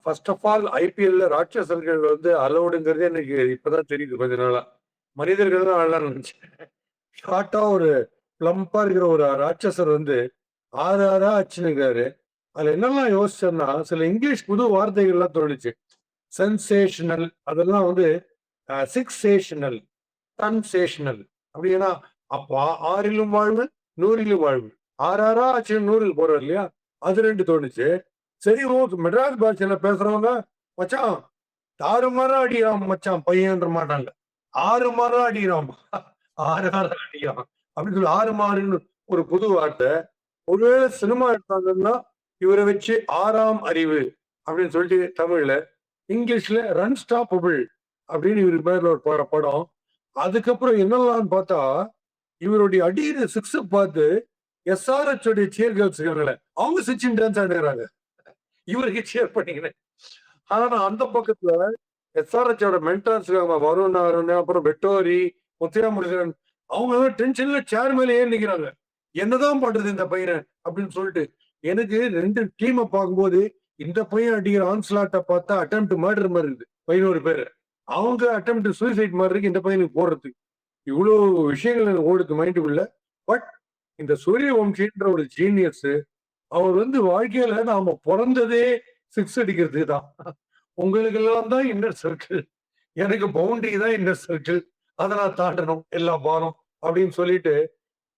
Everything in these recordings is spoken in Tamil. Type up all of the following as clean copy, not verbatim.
ஃபர்ஸ்ட் ஆஃப் ஆல் ஐபிஎல்ல ராட்சசர்கள் வந்து அலௌடுங்கிறதே எனக்கு இப்பதான் தெரியுது கொஞ்ச நாளா. மனிதர்கள் தான் ஆடலாம்னு நினைச்சேன். ஷார்ட்டா ஒரு பிளம்பா இருக்கிற ஒரு ராட்சசர் வந்து 6 6 அடிச்சுருக்காரு. அதுல என்னெல்லாம் யோசிச்சேன்னா, சில இங்கிலீஷ் புது வார்த்தைகள்லாம் தோணுச்சு. சென்சேஷனல் அதெல்லாம் வந்து சிக்ஸேஷனல், கன்சேஷனல் அப்படின்னா அப்ப 6லும் வாழ்வு, 100லும் வாழ்வு. 6 6 ஆச்சு 100க்கு போறாரு இல்லையா? அது 2 தோணுச்சு. சரி மெட்ராஸ் பாஷையில பேசுறவங்க, மச்சான் தாறுமாறா அடிக்கிறான் மச்சான் பையன்ற மாட்டாங்க. 6 மாறா அடிக்கிறான். 6 6 அடிக்கிறான். அப்படின்னு சொல்லி 6 மாறுன்னு ஒரு புது வார்த்தை. ஒருவேளை சினிமா எடுத்தாங்கன்னா, இவரை வச்சு 6ஆம் அறிவு அப்படின்னு சொல்லிட்டு தமிழ்ல, இங்கிலீஷ்ல ரன்ஸ்டாப்பபிள் அப்படின்னு இவரு பேர்ல ஒரு படம். அதுக்கப்புறம் என்னலாம்னு பார்த்தா, இவருடைய அடிக்கிற சிக்ஸ் பார்த்து எஸ்ஆர்எச் உடைய சியர் கேர்ள்ஸ் இருக்காங்கல்ல, அவங்க சிரிச்சுன்னு டான்ஸ் ஆடுறாங்க. இவருக்கு சியர் பண்ணிக்கினேன். ஆனா அந்த பக்கத்துல எஸ்ஆர்எச் ஓட மென்டார்ஸ் வருண் அருண், அப்புறம் வெட்டோரி, முத்தையா முருகன் அவங்க எல்லாம் டென்ஷன்ல சேர் மேல ஏறி நிக்கிறாங்க. என்னதான் பண்றது இந்த பையனை அப்படின்னு சொல்லிட்டு எனக்கு 2 டீமை பார்க்கும்போது இந்த பையன் அடிக்கிற ஆன்ஸ்லாட்டை பார்த்தா அட்டெம்ப்ட் மர்டர் மாதிரி இருக்குது 11 பேரு. அவங்க அட்டெம்ப்ட் சூசைட் மாதிரி இருக்கு இந்த பையனுக்கு போடுறதுக்கு. இவ்வளவு விஷயங்கள் எனக்கு ஓடுது மைண்டுக்குள்ள. பட் இந்த சூரியவம்சின்ற ஒரு ஜீனியஸ் அவர் வந்து வாழ்க்கையில நாம பிறந்ததே சிக்ஸ் அடிக்கிறதுக்கு தான். உங்களுக்கு எல்லாம் தான் இன்னர் சர்க்கிள், எனக்கு பவுண்டரி தான் இன்னர் சர்க்கிள். அதை நான் தாண்டணும் எல்லா பாரம் அப்படின்னு சொல்லிட்டு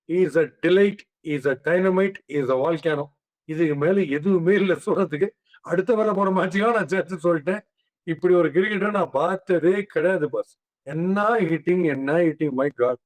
is a delight, is a dynamite, is a வால்கானோ. இதுக்கு மேல எதுவுமே இல்லை சொல்றதுக்கு. அடுத்த வர போற மேட்சுக்காக நான் சேர்த்து சொல்லிட்டேன். இப்படி ஒரு கிரிக்கெட்டை நான் பார்த்ததே கிடையாது பாஸ். என்ன ஹிட்டிங் மை காட்.